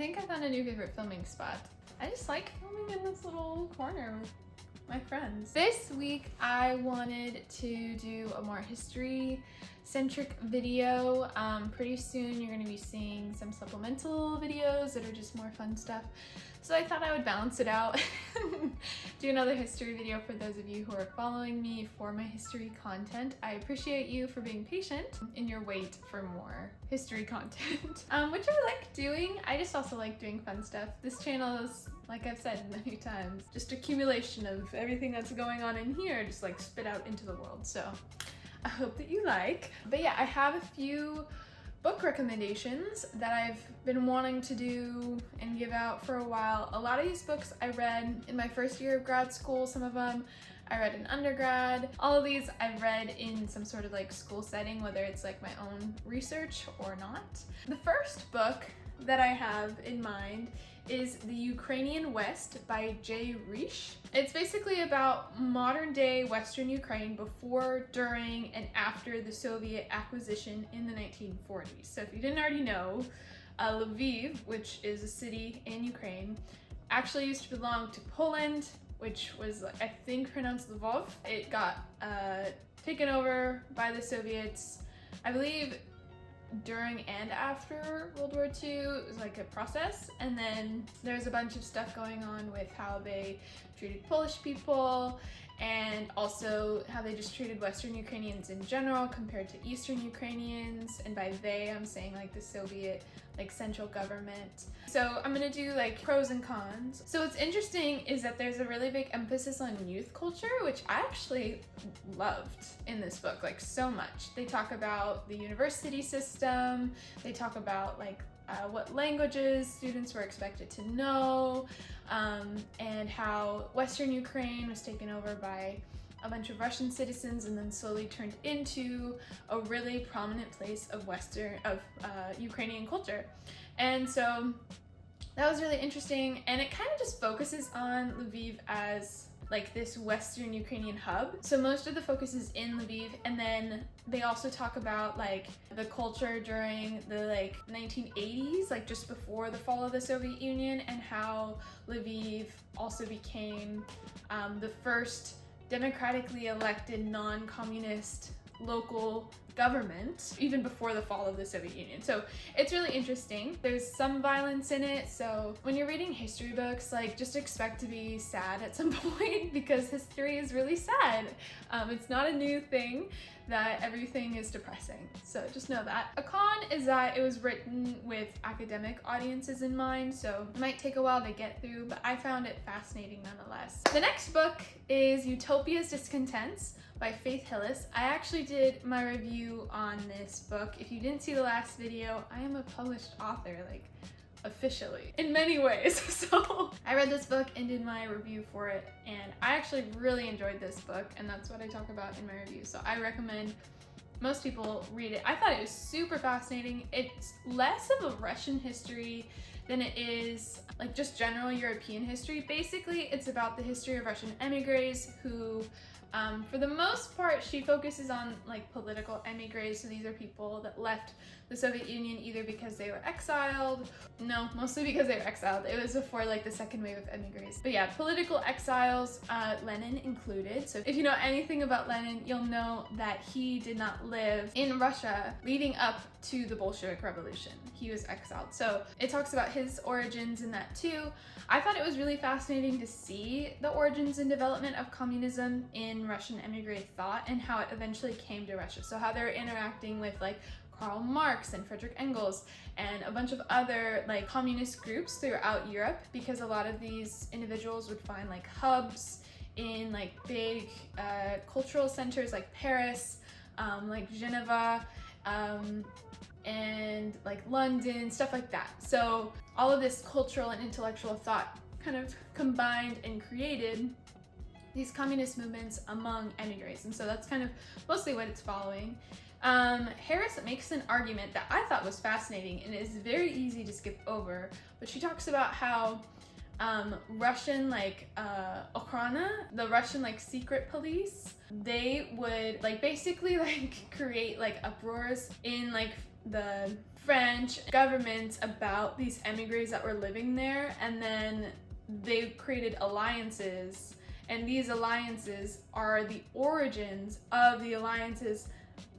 think I found a new favorite filming spot. I just like filming in this little corner with my friends. This week I wanted to do a more history-centric video. Pretty soon you're gonna be seeing some supplemental videos that are just more fun stuff. So I thought I would balance it out, do another history video for those of you who are following me for my history content. I appreciate you for being patient in your wait for more history content, which I like doing. I just also like doing fun stuff. This channel is, like I've said many times, just accumulation of everything that's going on in here, just like spit out into the world. So I hope that you like. But yeah, I have a few book recommendations that I've been wanting to do and give out for a while. A lot of these books I read in my first year of grad school. Some of them I read in undergrad. All of these I've read in some sort of like school setting, whether it's like my own research or not. The first book that I have in mind is The Ukrainian West by J. Risch. It's basically about modern day Western Ukraine before, during, and after the Soviet acquisition in the 1940s. So if you didn't already know, Lviv, which is a city in Ukraine, actually used to belong to Poland, which was, I think, pronounced Lvov. It got taken over by the Soviets, I believe, during and after World War II. It was like a process, and then there's a bunch of stuff going on with how they treated Polish people and also how they just treated Western Ukrainians in general compared to Eastern Ukrainians, and by they I'm saying like the Soviet like central government. So I'm gonna do like pros and cons. So what's interesting is that there's a really big emphasis on youth culture, which I actually loved in this book, like so much. They talk about the university system, they talk about like what languages students were expected to know, and how Western Ukraine was taken over by a bunch of Russian citizens and then slowly turned into a really prominent place of Ukrainian culture. And so that was really interesting, and it kind of just focuses on Lviv as like this Western Ukrainian hub. So most of the focus is in Lviv, and then they also talk about like the culture during the like 1980s, like just before the fall of the Soviet Union, and how Lviv also became the first democratically elected non-communist local government even before the fall of the Soviet Union. So it's really interesting. There's some violence in it, so when you're reading history books, like just expect to be sad at some point because history is really sad. It's not a new thing that everything is depressing, so just know that. A con is that it was written with academic audiences in mind, so it might take a while to get through, but I found it fascinating nonetheless. The next book is Utopia's Discontents by Faith Hillis. I actually did my review on this book. If you didn't see the last video, I am a published author, like officially, in many ways. So I read this book and did my review for it, and I actually really enjoyed this book, and that's what I talk about in my review. So I recommend most people read it. I thought it was super fascinating. It's less of a Russian history than it is like just general European history. Basically, it's about the history of Russian emigres who for the most part, she focuses on like political emigres. So these are people that left the Soviet Union either because they were exiled. No, mostly because they were exiled. It was before like the second wave of emigres. But yeah, political exiles, Lenin included. So if you know anything about Lenin, you'll know that he did not live in Russia leading up to the Bolshevik Revolution. He was exiled. So it talks about his origins in that too. I thought it was really fascinating to see the origins and development of communism in Russian emigre thought and how it eventually came to Russia. So how they were interacting with like Karl Marx and Friedrich Engels and a bunch of other like communist groups throughout Europe, because a lot of these individuals would find like hubs in like big cultural centers like Paris, like Geneva, and like London, stuff like that. So all of this cultural and intellectual thought kind of combined and created these communist movements among emigres, and so that's kind of mostly what it's following. Harris makes an argument that I thought was fascinating and is very easy to skip over, but she talks about how Russian like Okhrana, the Russian like secret police, they would like basically like create like uproars in like the French government about these emigres that were living there, and then they created alliances, and these alliances are the origins of the alliances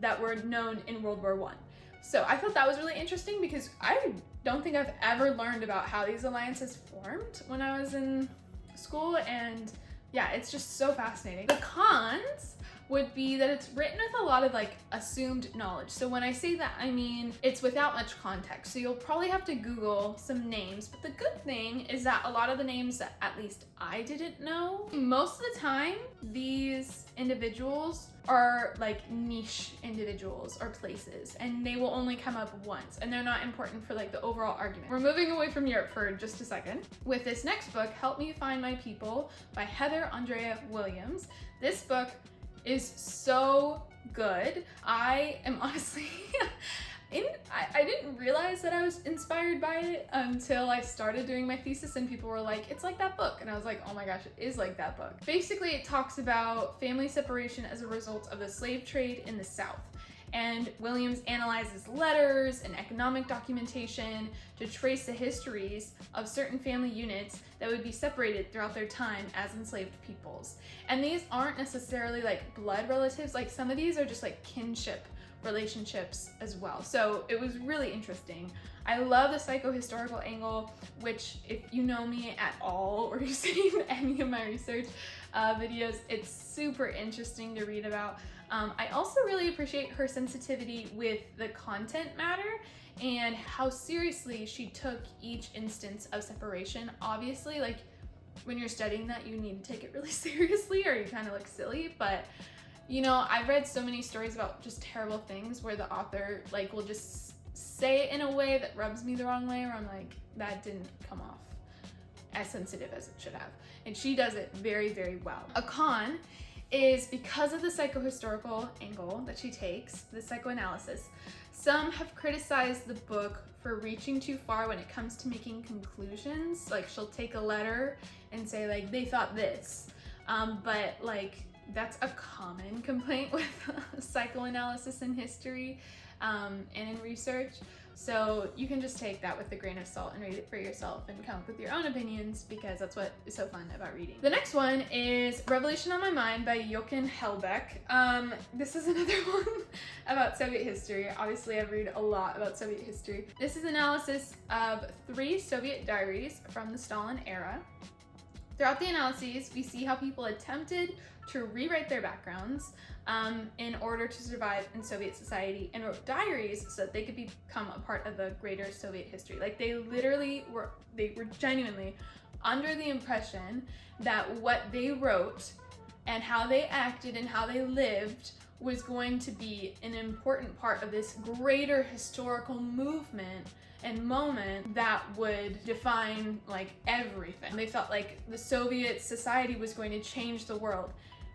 that were known in World War I. So I thought that was really interesting because I don't think I've ever learned about how these alliances formed when I was in school, and yeah, it's just so fascinating. The cons would be that it's written with a lot of like assumed knowledge. So when I say that, I mean it's without much context. So you'll probably have to Google some names, but the good thing is that a lot of the names that at least I didn't know, most of the time these individuals are like niche individuals or places, and they will only come up once, and they're not important for like the overall argument. We're moving away from Europe for just a second. With this next book, Help Me Find My People by Heather Andrea Williams. This book is so good. I am honestly, I didn't realize that I was inspired by it until I started doing my thesis, and people were like, it's like that book. And I was like, oh my gosh, it is like that book. Basically, it talks about family separation as a result of the slave trade in the South. And Williams analyzes letters and economic documentation to trace the histories of certain family units that would be separated throughout their time as enslaved peoples. And these aren't necessarily like blood relatives, like some of these are just like kinship relationships as well. So it was really interesting. I love the psychohistorical angle, which if you know me at all or you've seen any of my research videos, it's super interesting to read about. I also really appreciate her sensitivity with the content matter and how seriously she took each instance of separation. Obviously, like when you're studying that, you need to take it really seriously or you kind of look silly, but you know, I've read so many stories about just terrible things where the author like will just say it in a way that rubs me the wrong way, where I'm like, that didn't come off as sensitive as it should have. And she does it very, very well. A con is because of the psychohistorical angle that she takes, the psychoanalysis, some have criticized the book for reaching too far when it comes to making conclusions. Like she'll take a letter and say like, they thought this, but like that's a common complaint with psychoanalysis in history and in research. So you can just take that with a grain of salt and read it for yourself and come up with your own opinions, because that's what is so fun about reading. The next one is Revolution on My Mind by Jochen Hellbeck. This is another one about Soviet history. Obviously, I've read a lot about Soviet history. This is analysis of 3 Soviet diaries from the Stalin era. Throughout the analyses, we see how people attempted to rewrite their backgrounds in order to survive in Soviet society, and wrote diaries so that they could become a part of the greater Soviet history. Like they were genuinely under the impression that what they wrote and how they acted and how they lived was going to be an important part of this greater historical movement and moment that would define like everything. They felt like the Soviet society was going to change the world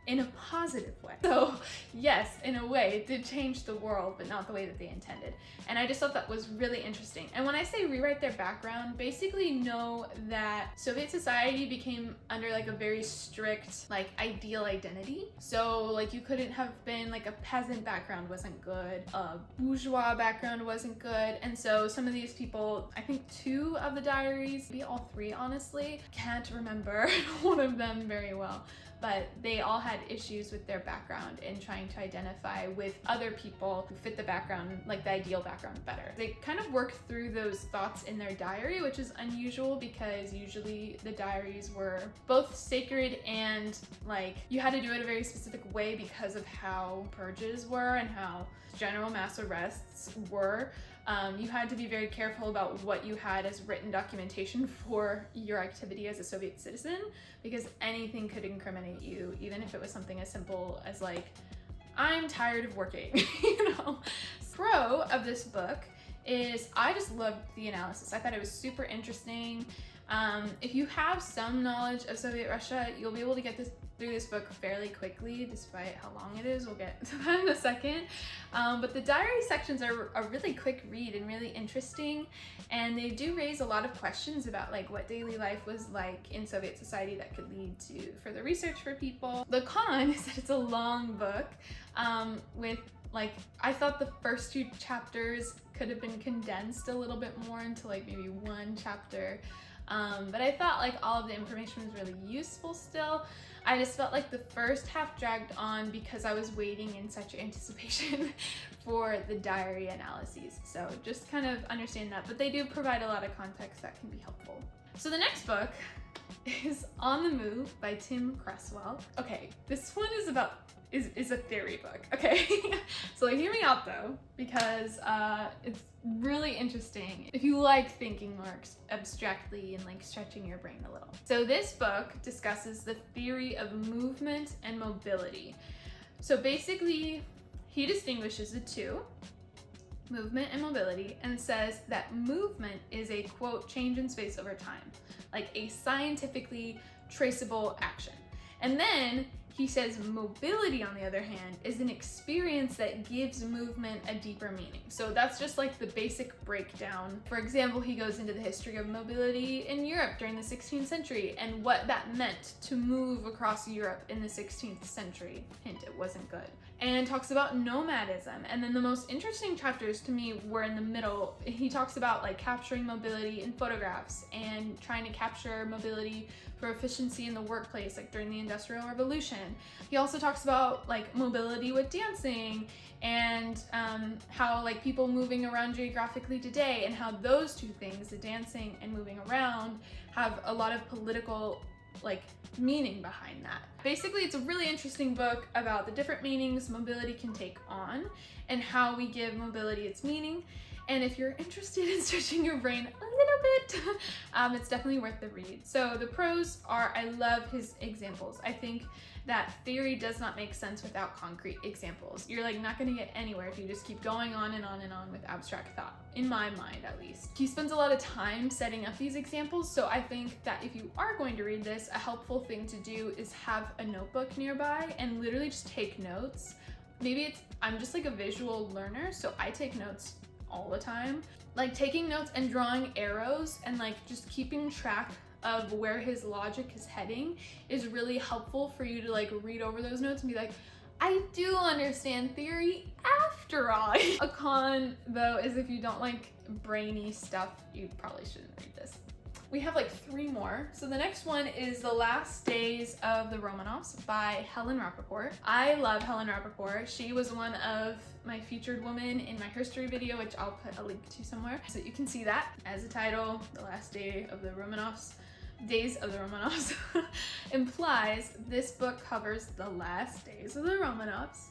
in a positive way. So yes, in a way it did change the world, but not the way that they intended. And I just thought that was really interesting. And when I say rewrite their background, basically know that Soviet society became under like a very strict like ideal identity. So like you couldn't have been like a peasant background wasn't good, a bourgeois background wasn't good. And so some of these people, I think 2 of the diaries, maybe all 3 honestly, can't remember one of them very well, but they all had issues with their background and trying to identify with other people who fit the background, like the ideal background better. They kind of worked through those thoughts in their diary, which is unusual because usually the diaries were both sacred and like you had to do it a very specific way because of how purges were and how general mass arrests were. You had to be very careful about what you had as written documentation for your activity as a Soviet citizen, because anything could incriminate you, even if it was something as simple as like, I'm tired of working, you know? Pro of this book is I just loved the analysis. I thought it was super interesting. If you have some knowledge of Soviet Russia, you'll be able to get through this book fairly quickly, despite how long it is. We'll get to that in a second. But the diary sections are a really quick read and really interesting, and they do raise a lot of questions about like what daily life was like in Soviet society that could lead to further research for people. The con is that it's a long book with Like, I thought the first 2 chapters could have been condensed a little bit more into like maybe 1 chapter. But I thought like all of the information was really useful still. I just felt like the first half dragged on because I was waiting in such anticipation for the diary analyses. So just kind of understand that, but they do provide a lot of context that can be helpful. So the next book is On the Move by Tim Cresswell. Okay, this one is a theory book, okay? So like, hear me out though, because it's really interesting if you like thinking more abstractly and like stretching your brain a little. So this book discusses the theory of movement and mobility. So basically, he distinguishes the two, movement and mobility, and says that movement is a, quote, change in space over time, like a scientifically traceable action. And then he says mobility, on the other hand, is an experience that gives movement a deeper meaning. So that's just like the basic breakdown. For example, he goes into the history of mobility in Europe during the 16th century and what that meant to move across Europe in the 16th century. Hint, it wasn't good. And talks about nomadism. And then the most interesting chapters to me were in the middle. He talks about like capturing mobility in photographs and trying to capture mobility for efficiency in the workplace, like during the Industrial Revolution. He also talks about like mobility with dancing and how like people moving around geographically today, and how those two things, the dancing and moving around, have a lot of political like meaning behind that. Basically, it's a really interesting book about the different meanings mobility can take on and how we give mobility its meaning. And if you're interested in stretching your brain a little bit, it's definitely worth the read. So the pros are, I love his examples. I think that theory does not make sense without concrete examples. You're like not gonna get anywhere if you just keep going on and on and on with abstract thought, in my mind at least. He spends a lot of time setting up these examples, so I think that if you are going to read this, a helpful thing to do is have a notebook nearby and literally just take notes. Maybe I'm just like a visual learner, so I take notes all the time. Like taking notes and drawing arrows and like just keeping track of where his logic is heading is really helpful for you to like read over those notes and be like, I do understand theory after all. A con though is if you don't like brainy stuff, you probably shouldn't read this. We have like 3 more. So the next one is The Last Days of the Romanovs by Helen Rappaport. I love Helen Rappaport. She was one of my featured women in my history video, which I'll put a link to somewhere so you can see that. As the title, The Last Day of the Romanovs, Days of the Romanovs implies, this book covers the last days of the Romanovs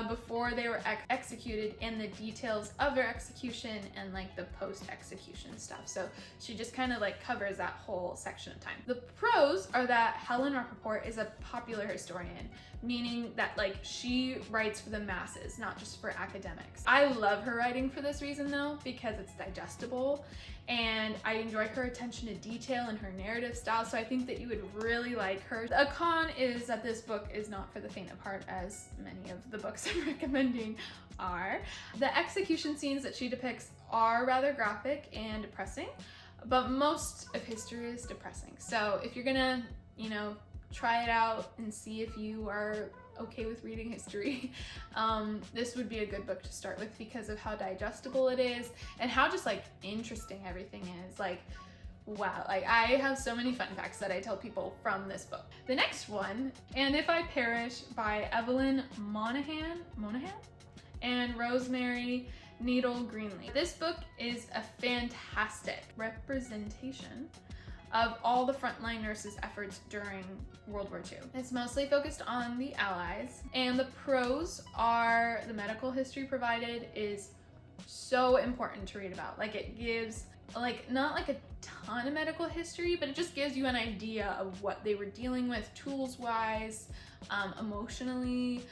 before they were executed and the details of their execution and like the post-execution stuff. So she just kind of like covers that whole section of time. The pros are that Helen Rappaport is a popular historian, meaning that like she writes for the masses, not just for academics. I love her writing for this reason though, because it's digestible and I enjoy her attention to detail and her narrative style, so I think that you would really like her. A con is that this book is not for the faint of heart, as many of the books I'm recommending are. The execution scenes that she depicts are rather graphic and depressing, but most of history is depressing. So if you're gonna, you know, try it out and see if you are okay with reading history, this would be a good book to start with because of how digestible it is and how just like interesting everything is. Like, wow, like I have so many fun facts that I tell people from this book. The next one, And If I Perish by Evelyn Monahan and Rosemary Needle Greenlee. This book is a fantastic representation of all the frontline nurses' efforts during World War II. It's mostly focused on the Allies, and the pros are the medical history provided is so important to read about. Like it gives like not like a ton of medical history, but it just gives you an idea of what they were dealing with tools-wise, emotionally,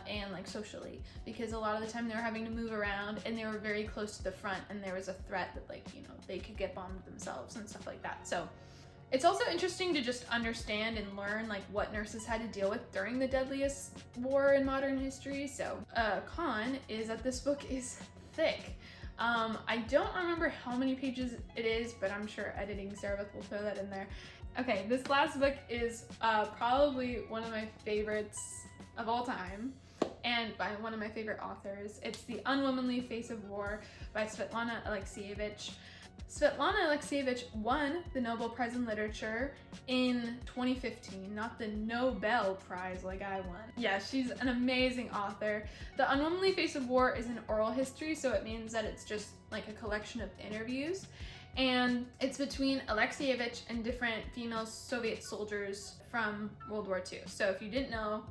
and like socially, because a lot of the time they were having to move around and they were very close to the front and there was a threat that like, you know, they could get bombed themselves and stuff like that. So it's also interesting to just understand and learn like what nurses had to deal with during the deadliest war in modern history. So con is that this book is thick. I don't remember how many pages it is, but I'm sure editing Sarah will throw that in there. Okay, this last book is probably one of my favorites of all time, and by one of my favorite authors. It's The Unwomanly Face of War by Svetlana Alexievich. Svetlana Alexievich won the Nobel Prize in Literature in 2015, not the Nobel Prize like I won. Yeah, she's an amazing author. The Unwomanly Face of War is an oral history, so it means that it's just like a collection of interviews. And it's between Alexievich and different female Soviet soldiers from World War II. So if you didn't know,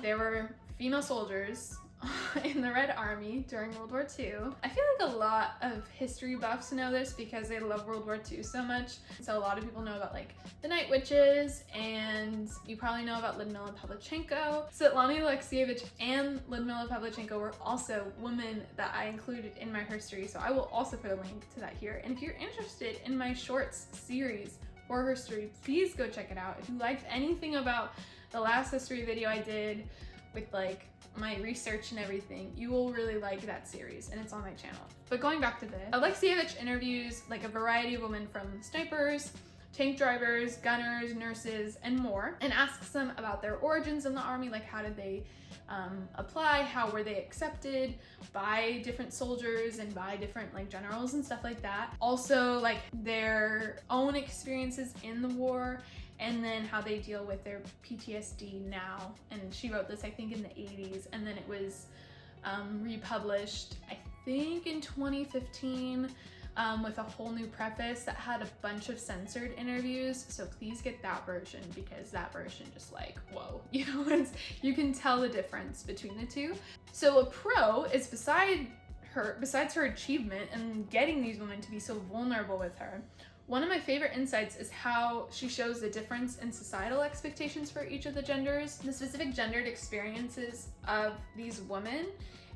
there were female soldiers in the Red Army during World War II. I feel like a lot of history buffs know this because they love World War II so much. So a lot of people know about like the Night Witches, and you probably know about Lyudmila Pavlichenko. Svetlana Alexievich and Lyudmila Pavlichenko were also women that I included in my history, so I will also put a link to that here. And if you're interested in my shorts series for history, please go check it out. If you liked anything about the last history video I did with like my research and everything, you will really like that series, and it's on my channel. But going back to this, Alexievich interviews like a variety of women from snipers, tank drivers, gunners, nurses, and more, and asks them about their origins in the army, like how did they apply, how were they accepted by different soldiers and by different like generals and stuff like that. Also like their own experiences in the war, and then how they deal with their PTSD now. And she wrote this, I think, in the 80s, and then it was republished, I think, in 2015 with a whole new preface that had a bunch of censored interviews. So please get that version, because that version just like, whoa, you know, you can tell the difference between the two. So a pro is besides her achievement and getting these women to be so vulnerable with her, one of my favorite insights is how she shows the difference in societal expectations for each of the genders. The specific gendered experiences of these women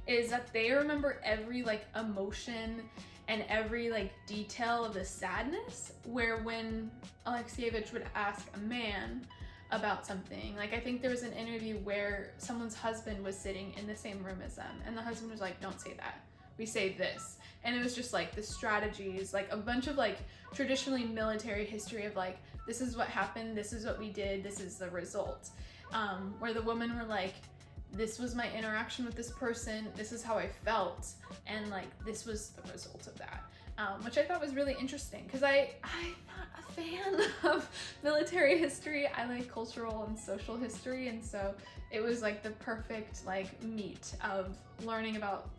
is that they remember every like emotion and every like detail of the sadness, where when Alexievich would ask a man about something, like I think there was an interview where someone's husband was sitting in the same room as them, and the husband was like, don't say that, we say this. And it was just like the strategies, like a bunch of like traditionally military history of like, this is what happened, this is what we did, this is the result. Where the women were like, this was my interaction with this person, this is how I felt, and like this was the result of that. Which I thought was really interesting, because I'm not a fan of military history. I like cultural and social history, and so it was like the perfect like meat of learning about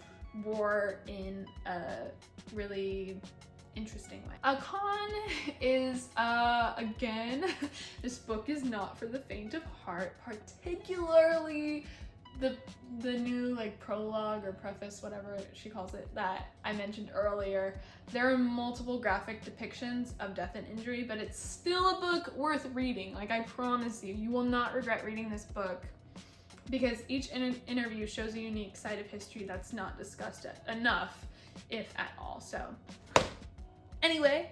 war in a really interesting way. A con is, again, this book is not for the faint of heart, particularly the new like prologue or preface, whatever she calls it, that I mentioned earlier. There are multiple graphic depictions of death and injury, but it's still a book worth reading. Like, I promise you, you will not regret reading this book, because each interview shows a unique side of history that's not discussed enough, if at all. So anyway,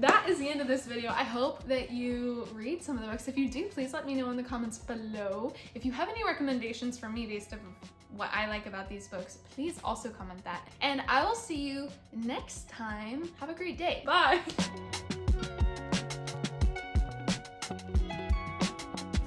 that is the end of this video. I hope that you read some of the books. If you do, please let me know in the comments below. If you have any recommendations for me based on what I like about these books, please also comment that. And I will see you next time. Have a great day. Bye.